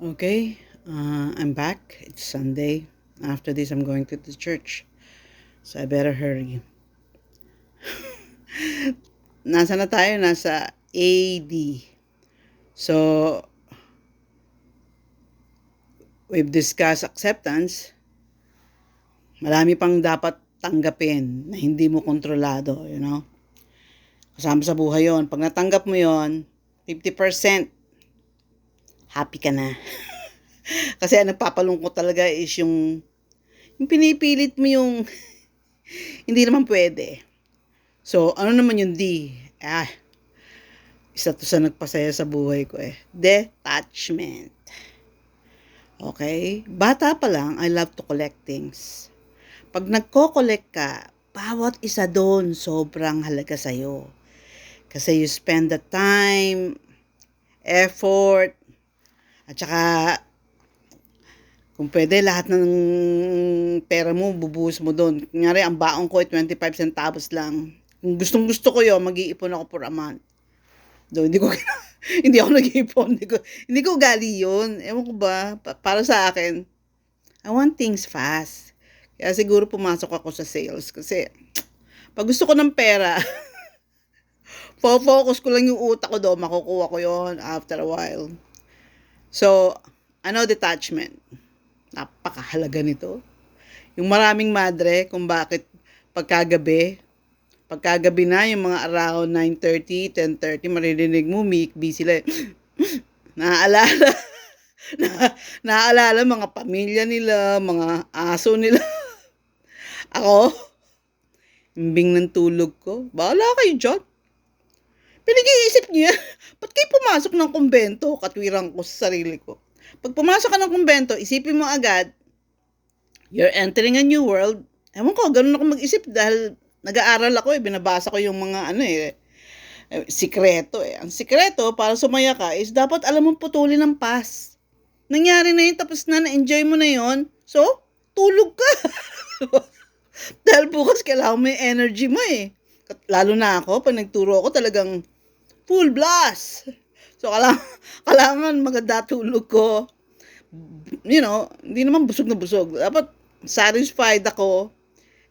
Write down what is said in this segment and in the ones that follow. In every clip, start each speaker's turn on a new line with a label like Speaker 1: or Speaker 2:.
Speaker 1: Okay, I'm back. It's Sunday. After this, I'm going to the church. So I better hurry. Nasa na tayo? Nasa AD. So, we've discussed acceptance. Marami pang dapat tanggapin na hindi mo kontrolado. Kasama sa buhay yon. Pag natanggap mo yon, 50% happy ka na. Kasi ang nagpapalungkot talaga is yung pinipilit mo yung hindi naman pwede. So, ano naman yung D? Isa to sa nagpasaya sa buhay ko eh. Detachment. Okay? Bata pa lang, I love to collect things. Pag nagko-collect ka, bawat isa doon sobrang halaga sa'yo. Kasi you spend the time, effort, at saka kung pwede lahat ng pera mo, bubuhos mo doon. Kunyari, ang baon ko ay 25 centavos lang. Kung gustong gusto ko yun, mag-iipon ako for a month. Do, hindi ko hindi ako nag-iipon, hindi ko ugali 'yun. Ewan ko ba, para sa akin, I want things fast. Kaya siguro pumasok ako sa sales kasi pag gusto ko ng pera, focus ko lang yung utak ko doon, makukuha ko 'yon after a while. So, detachment. Napakahalaga nito. Yung maraming madre kung bakit pagkagabi, pagkagabi na, yung mga around 9:30, 10:30, maririnig mo, umiikbi sila. Naaalala, na, naaalala mga pamilya nila, mga aso nila. Ako, imbing ng tulog ko, bahala kayo dyan. Pinag-iisip niyo yan. Ba't kayo pumasok ng kumbento? Katwiran ko sa sarili ko. Pag pumasok ka ng kumbento, isipin mo agad, you're entering a new world. Ewan ko, ganun ako mag-isip dahil nag-aaral ako binabasa ko yung mga sikreto eh. Ang sikreto para sumaya ka is dapat alam mong putulin ng past. Nangyari na yun, tapos na-enjoy mo na yun. So, tulog ka. Dahil bukas kailangan mo yung energy mo eh. Lalo na ako, pag nagturo ako talagang full blast. So, kailangan maganda tulog ko. Hindi naman busog na busog. Dapat satisfied ako.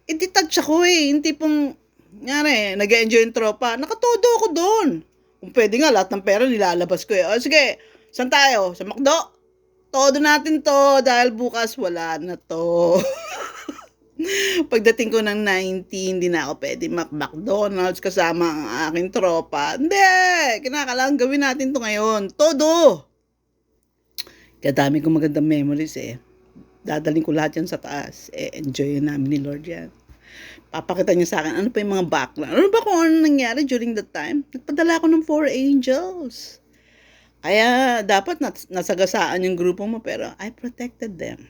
Speaker 1: I-detach ako eh. Hindi pong, nag-enjoy yung tropa. Nakatodo ako doon. Kung pwede nga, lahat ng pera nilalabas ko eh. O sige, saan tayo? Sa McDo? Todo natin to dahil bukas wala na to. Pagdating ko ng 90, hindi na ako pwede McDonald's kasama ang aking tropa. Hindi! Kinakailangan gawin natin to ngayon. Todo! Kaya dami kong magandang memories eh. Dadaling ko lahat yan sa taas. Enjoy namin ni Lord yan. Papakita niya sa akin, ano pa yung mga background. Ano ba kung ano nangyari during that time? Nagpadala ako ng 4 angels. Kaya dapat nasagasaan yung grupo mo, pero I protected them.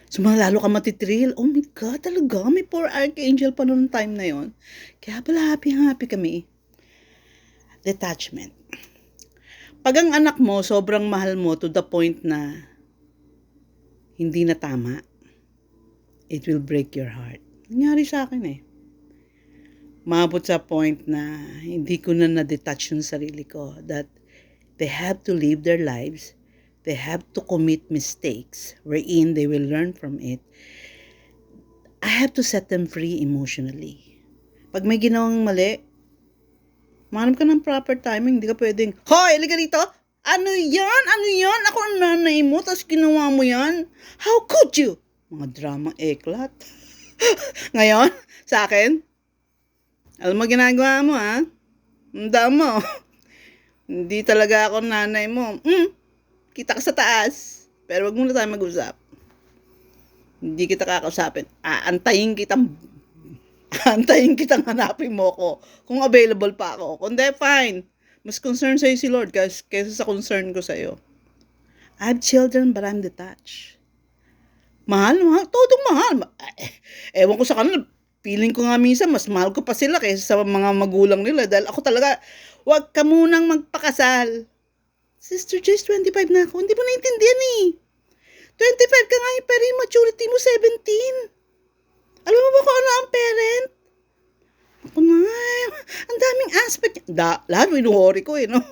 Speaker 1: So, lalo ka matitrill. Oh my God, talaga? May 4 archangel pa noong time na yon. Kaya pala happy kami. Detachment. Pag ang anak mo, sobrang mahal mo to the point na hindi na tama, it will break your heart. Nangyari sa akin eh. Maabot sa point na hindi ko na-detach yung sarili ko that they have to live their lives. They have to commit mistakes wherein they will learn from it. I have to set them free emotionally. Pag may ginawang mali, manap ka ng proper timing. Hindi ka pwedeng, hoy, halika rito. Ano yan? Ano yan? Ako ang nanay mo, tapos ginawa mo yan? How could you? Mga drama eklat. Ngayon, sa akin, alam mo ginagawa mo ha? Tandaan mo. Hindi talaga ako nanay mo. Kita ka sa taas. Pero wag muna tayo mag-usap. Hindi kita kakausapin. Antayin kitang hanapin mo ko. Kung available pa ako. Kung di, fine. Mas concerned sa'yo si Lord kaysa sa concern ko sa'yo. I have children but I'm detached. Mahal. Todong mahal. Ewan ko sa kanila. Feeling ko nga minsan, mas mahal ko pa sila kaysa sa mga magulang nila. Dahil ako talaga, wag ka munang magpakasal. Sister Joyce, 25 na ako. Hindi mo naintindihan eh. 25 ka nga, pero yung maturity mo 17. Alam mo ba kung ano ang parent? Ako na, ang daming aspect. Lahat mo inuhori ko eh, no?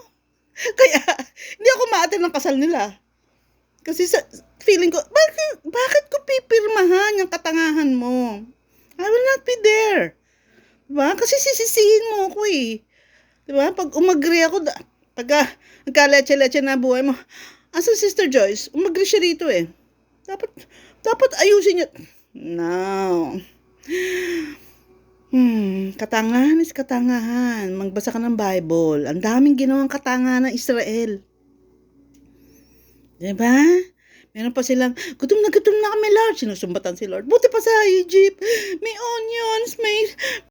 Speaker 1: Kaya, hindi ako ma-attend ng kasal nila. Kasi sa feeling ko, bakit ko pipirmahan yung katangahan mo? I will not be there. Diba? Kasi sisisihin mo ako eh. Diba? Pag umagri ako, pag nagka-leche-leche na buhay mo, asa Sister Joyce, umagri siya rito eh. Dapat ayusin niya. No. Katangahan is katangahan. Magbasa ka ng Bible. Ang daming ginawang katangahan ng Israel. Diba? Meron pa silang, gutom na kami, Lord. Sinusumbatan si Lord. Buti pa sa Egypt. May onions, may